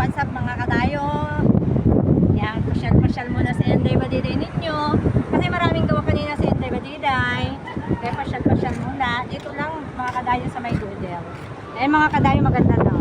what's up mga kadayo? Yan, pasyal-pasyal muna sa Inday Badiday ninyo. Kasi maraming gawa kanina sa Inday Badiday. Kaya pasyal-pasyal muna. Dito lang mga kadayo sa may Dudel. Eh mga kadayo, maganda daw.